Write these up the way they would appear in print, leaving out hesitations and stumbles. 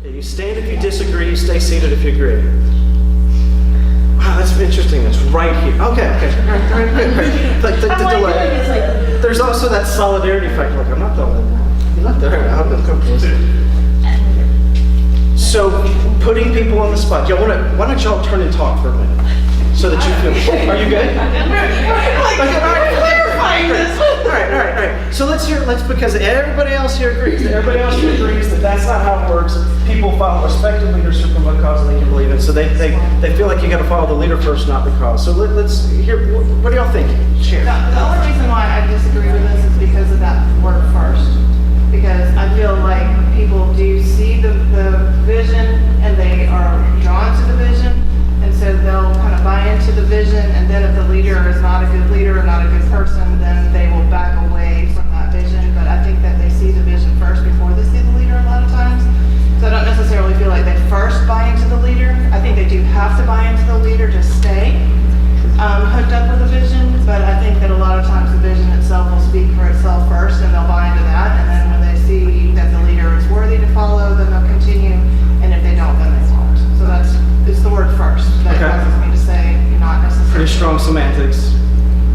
You stand if you disagree, you stay seated if you agree. Wow, that's interesting. That's right here. Okay. Great. Like the delay. There's also that solidarity factor. Like, I'm not the only one. You're not there. I'm confused. So, putting people on the spot. Why don't y'all turn and talk for a minute? So that you feel. Are you good? Clarifying this. All right. So because everybody else here agrees. Everybody else here agrees that that's not how it works. People follow respected leadership from what cause they can believe in. So they feel like you got to follow the leader first, not the cause. So let's hear. What do y'all think? Share. The only reason why I disagree with this is because of that word first. Because I feel like people do see the vision and they are drawn to the vision. And so they'll kind of buy into the vision, and then if the leader is not a good leader or not a good person, then they will back away from that vision. But I think that they see the vision first before they see the leader a lot of times. So I don't necessarily feel like they first buy into the leader. I think they do have to buy into the leader to stay hooked up with the vision. But I think that a lot of times the vision itself will speak for itself first, and they'll buy into that. And then when they see that the leader is worthy to follow, then they'll continue. And if they don't, then they won't. So it's the word first that causes me to say not necessarily. Pretty strong semantics.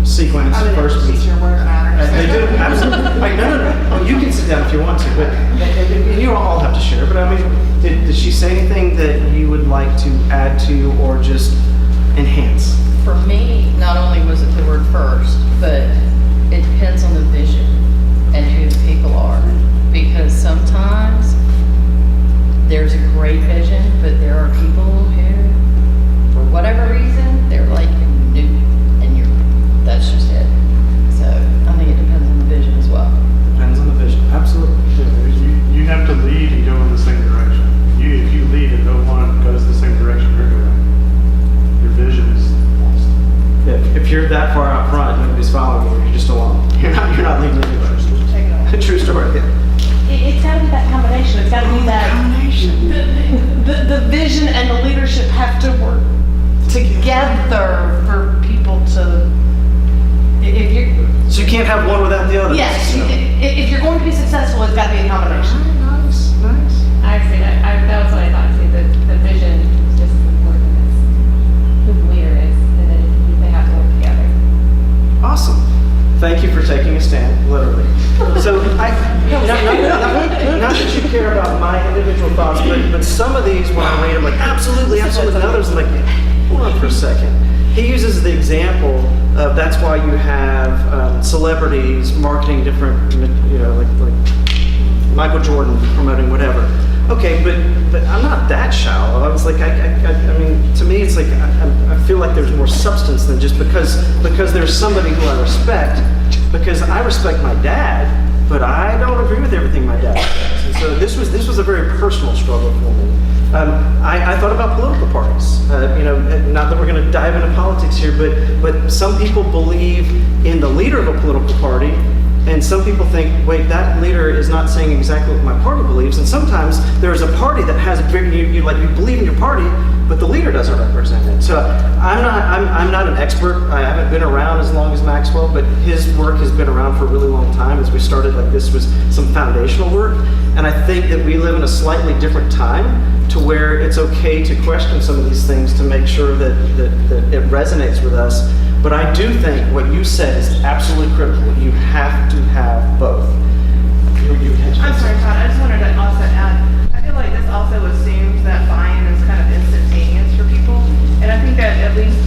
Sequence, first. Teacher, words matter. They do, absolutely. Like, no. Oh, you can sit down if you want to, but and you all have to share. But I mean, did she say anything that you would like to add to or just enhance? For me, not only was it the word first, but it depends on the vision and who the people are. Because sometimes there's a great vision, but there are people who, for whatever reason, they're like new, and that's just it. So I think it depends on the vision as well. Depends on the vision, absolutely. You have to lead and go in the same direction. If you lead and no one goes the same direction you're going, your vision is lost. If you're that far out front, nobody's following you. You're just alone. You're not leading anybody. Take it on. True story. Yeah. It's got to be that combination. It's got to be that combination. The vision and the leadership have to work together for people to. If you're. So you can't have one without the other. Yes. So. If you're going to be successful, it's got to be a combination. Nice. I agree. That was what I thought too. The vision is just as important as who the leader is, and then they have to work together. Awesome. Thank you for taking a stand, literally. So not that you care about my individual thoughts, but some of these when I read, I'm like, absolutely. And others, I'm like, hold on for a second. He uses the example of that's why you have celebrities marketing different, like Michael Jordan promoting whatever. Okay, but I'm not that shallow. I was like, I mean, to me, it's like I feel like there's more substance than just because there's somebody who I respect. Because I respect my dad, but I don't agree with everything my dad says. And so this was a very personal struggle for me. I thought about political parties. Not that we're going to dive into politics here, but some people believe in the leader of a political party. And some people think, wait, that leader is not saying exactly what my party believes. And sometimes there's a party that has you believe in your party, but the leader doesn't represent it. So I'm not an expert. I haven't been around as long as Maxwell, but his work has been around for a really long time. As we started, like this was some foundational work. And I think that we live in a slightly different time to where it's okay to question some of these things to make sure that it resonates with us. But I do think what you said is absolutely critical. You have to have both. I'm sorry, Todd. I just wanted to also add, I feel like this also assumes that buy-in is kind of instantaneous for people. And I think that at least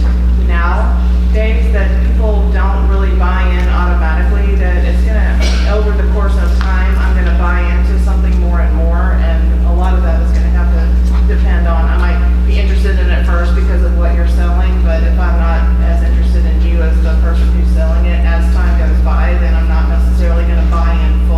nowadays that people don't really buy in automatically, that it's going to, over the course of time, I'm going to buy into something more and more. And a lot of that is going to have to depend on, I might be interested in it first because of what you're selling, but if I'm not as interested in you as the person who's selling it, as time goes by, then I'm not necessarily going to buy in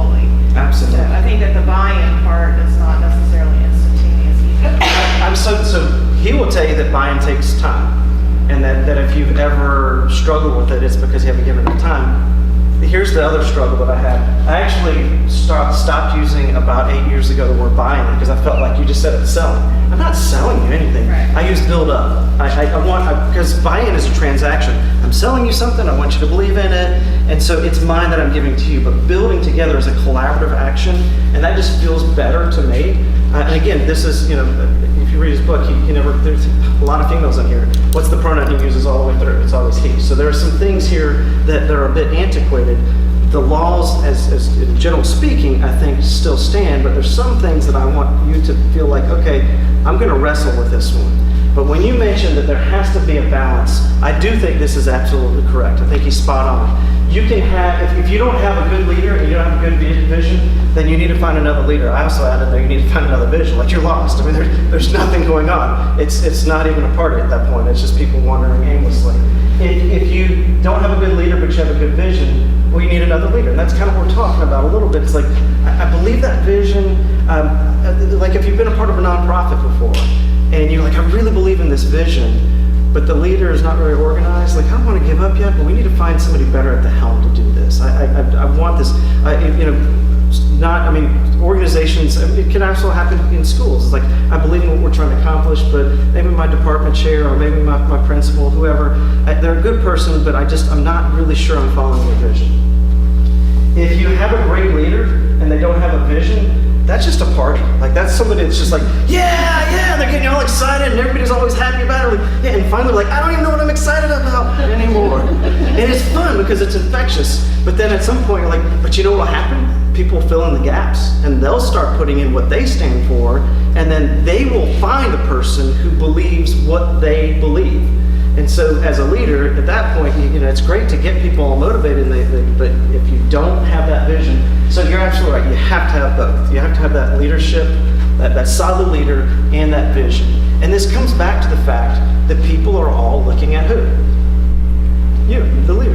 the other struggle that I had. I actually stopped using about 8 years ago the word buying because I felt like you just said it's selling. I'm not selling you anything. Right. I use build up. Because buy-in is a transaction. I'm selling you something, I want you to believe in it, and so it's mine that I'm giving to you. But building together is a collaborative action, and that just feels better to me. And again, this is, if you read his book, there's a lot of females in here. What's the pronoun he uses all the way through? It's always he. So there are some things here that are a bit antiquated. The laws, as in general speaking, I think still stand, but there's some things that I want you to feel like, okay, I'm going to wrestle with this one. But when you mention that there has to be a balance, I do think this is absolutely correct. I think he's spot on. You can have, if you don't have a good leader and you don't have a good vision, then you need to find another leader. I also added there, you need to find another vision. Like you're lost. I mean, there's nothing going on. It's not even a party at that point. It's just people wandering aimlessly. If you don't have a good leader but you have a good vision, well, you need another leader. And that's kind of what we're talking about a little bit. It's like, I believe that vision, like if you've been a part of a nonprofit before, and you're like, I really believe in this vision, but the leader is not very organized. Like, I don't want to give up yet, but we need to find somebody better at the helm to do this. I want this, organizations, it can also happen in schools. It's like, I believe in what we're trying to accomplish, but maybe my department chair or maybe my principal, whoever, they're a good person, but I'm not really sure I'm following their vision. If you have a great leader and they don't have a vision, that's just a party. Like that's somebody that's just like, yeah, and they're getting all excited and everybody's always happy about it. Like, yeah, and finally like, I don't even know what I'm excited about anymore. And it's fun because it's infectious. But then at some point you're like, but you know what'll happen? People fill in the gaps and they'll start putting in what they stand for, and then they will find a person who believes what they believe. And so as a leader, at that point, it's great to get people all motivated, but if you don't have that vision, so you're absolutely right, you have to have both. You have to have that leadership, that solid leader, and that vision. And this comes back to the fact that people are all looking at who? You, the leader.